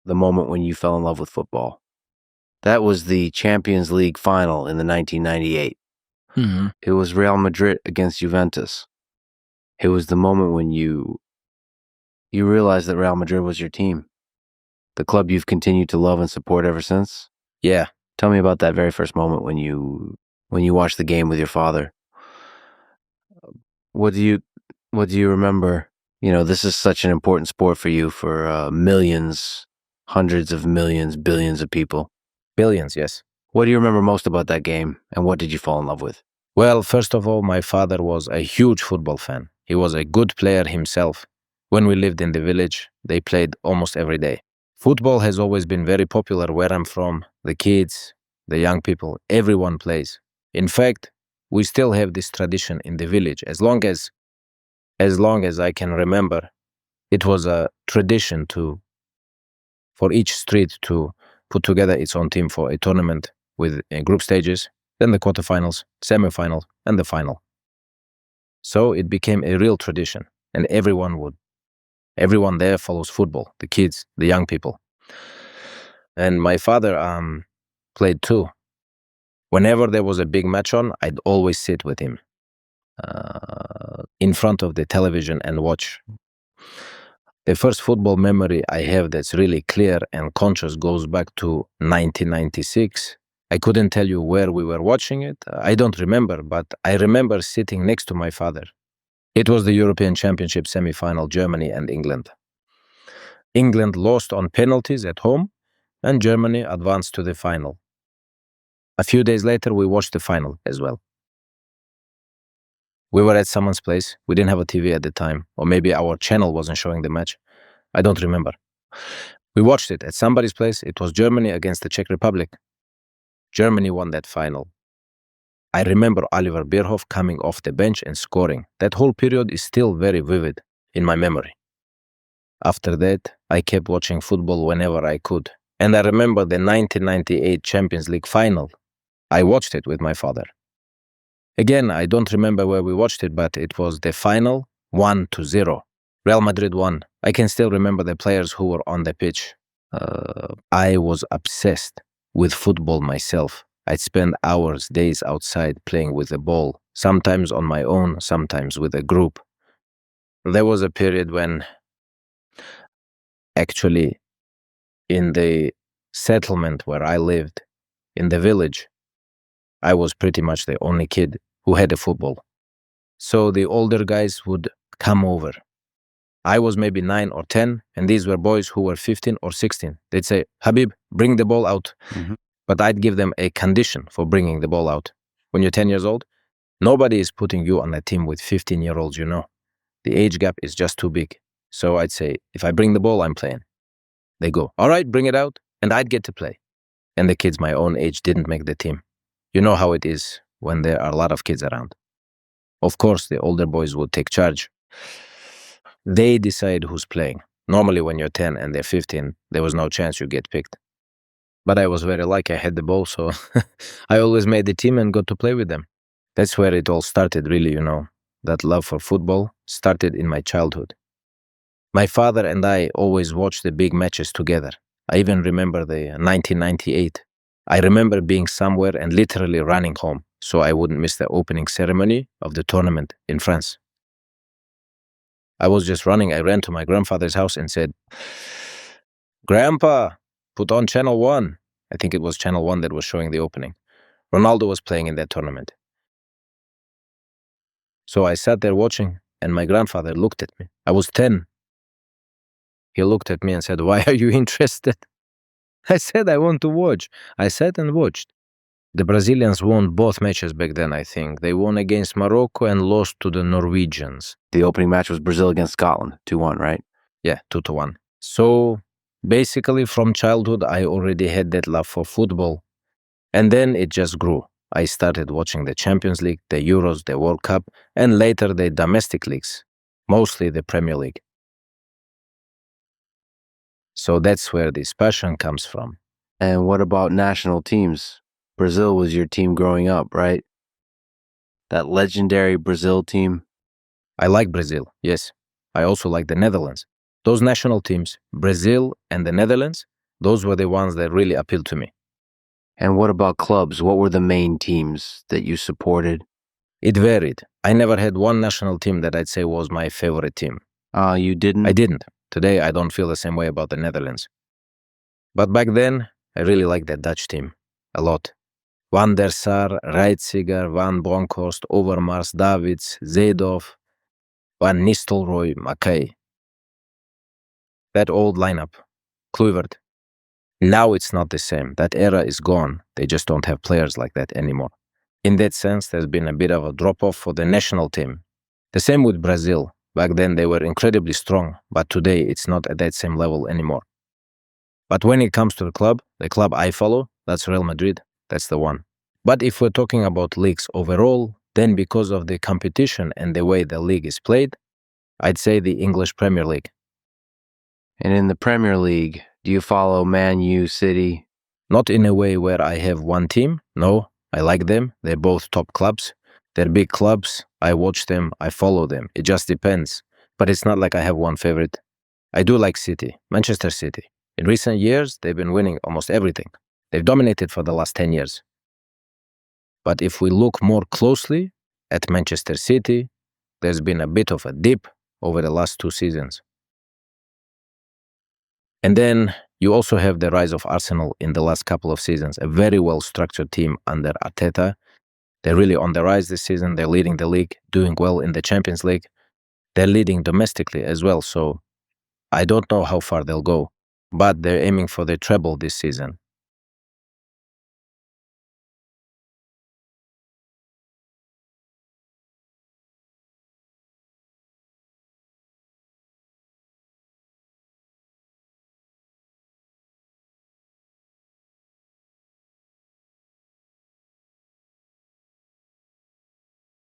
the moment when you fell in love with football. That was the Champions League final in the 1998. Mm-hmm. It was Real Madrid against Juventus. It was the moment when you realized that Real Madrid was your team, the club you've continued to love and support ever since. Yeah. Tell me about that very first moment when you watched the game with your father. What do you remember? You know, this is such an important sport for you, for millions, hundreds of millions, billions of people. Billions, yes. What do you remember most about that game, and what did you fall in love with? Well, first of all, my father was a huge football fan. He was a good player himself. When we lived in the village, they played almost every day. Football has always been very popular where I'm from. The kids, the young people, everyone plays. In fact, we still have this tradition in the village. As long as I can remember, it was a tradition for each street to put together its own team for a tournament with group stages, then the quarterfinals, semifinals, and the final. So it became a real tradition, and everyone there follows football, the kids, the young people. And my father played too. Whenever there was a big match on, I'd always sit with him in front of the television and watch. The first football memory I have that's really clear and conscious goes back to 1996. I couldn't tell you where we were watching it. I don't remember, but I remember sitting next to my father. It was the European Championship semi-final, Germany and England. England lost on penalties at home, and Germany advanced to the final. A few days later, we watched the final as well. We were at someone's place. We didn't have a TV at the time, or maybe our channel wasn't showing the match. I don't remember. We watched it at somebody's place. It was Germany against the Czech Republic. Germany won that final. I remember Oliver Bierhoff coming off the bench and scoring. That whole period is still very vivid in my memory. After that, I kept watching football whenever I could. And I remember the 1998 Champions League final. I watched it with my father. Again, I don't remember where we watched it, but it was the final 1-0. Real Madrid won. I can still remember the players who were on the pitch. I was obsessed with football myself. I'd spend hours, days outside playing with the ball, sometimes on my own, sometimes with a group. There was a period when, actually, in the settlement where I lived, in the village, I was pretty much the only kid who had a football. So the older guys would come over. I was maybe 9 or 10, and these were boys who were 15 or 16. They'd say, Khabib, bring the ball out. Mm-hmm. But I'd give them a condition for bringing the ball out. When you're 10 years old, nobody is putting you on a team with 15-year-olds, you know. The age gap is just too big. So I'd say, if I bring the ball, I'm playing. They go, all right, bring it out, and I'd get to play. And the kids my own age didn't make the team. You know how it is when there are a lot of kids around. Of course, the older boys would take charge. They decide who's playing. Normally, when you're 10 and they're 15, there was no chance you get picked. But I was very lucky I had the ball, so I always made the team and got to play with them. That's where it all started, really, you know. That love for football started in my childhood. My father and I always watched the big matches together. I even remember the 1998. I remember being somewhere and literally running home so I wouldn't miss the opening ceremony of the tournament in France. I was just running. I ran to my grandfather's house and said, Grandpa, put on Channel 1. I think it was Channel 1 that was showing the opening. Ronaldo was playing in that tournament. So I sat there watching, and my grandfather looked at me. I was 10. He looked at me and said, why are you interested? I said, I want to watch. I sat and watched. The Brazilians won both matches back then, I think. They won against Morocco and lost to the Norwegians. The opening match was Brazil against Scotland, 2-1, right? Yeah, 2-1. So basically from childhood, I already had that love for football. And then it just grew. I started watching the Champions League, the Euros, the World Cup, and later the domestic leagues, mostly the Premier League. So that's where this passion comes from. And what about national teams? Brazil was your team growing up, right? That legendary Brazil team. I like Brazil, yes. I also like the Netherlands. Those national teams, Brazil and the Netherlands, Those were the ones that really appealed to me. And what about clubs? What were the main teams that you supported? It varied. I never had one national team that I'd say was my favorite team. You didn't? I didn't. Today, I don't feel the same way about the Netherlands. But back then, I really liked that Dutch team a lot. Van der Sar, Reiziger, Van Bronckhorst, Overmars, Davids, Zeedorf, Van Nistelrooy, Mackay. That old lineup, Kluivert. Now it's not the same. That era is gone. They just don't have players like that anymore. In that sense, there's been a bit of a drop-off for the national team. The same with Brazil. Back then they were incredibly strong, but today it's not at that same level anymore. But when it comes to the club I follow, that's Real Madrid. That's the one. But if we're talking about leagues overall, then because of the competition and the way the league is played, I'd say the English Premier League. And in the Premier League, do you follow Man U, City? Not in a way where I have one team. No, I like them. They're both top clubs. They're big clubs. I watch them. I follow them. It just depends. But it's not like I have one favorite. I do like City, Manchester City. In recent years, they've been winning almost everything. They've dominated for the last 10 years. But if we look more closely at Manchester City, there's been a bit of a dip over the last 2 seasons. And then you also have the rise of Arsenal in the last couple of seasons, a very well-structured team under Arteta. They're really on the rise this season. They're leading the league, doing well in the Champions League. They're leading domestically as well, so I don't know how far they'll go, but they're aiming for the treble this season.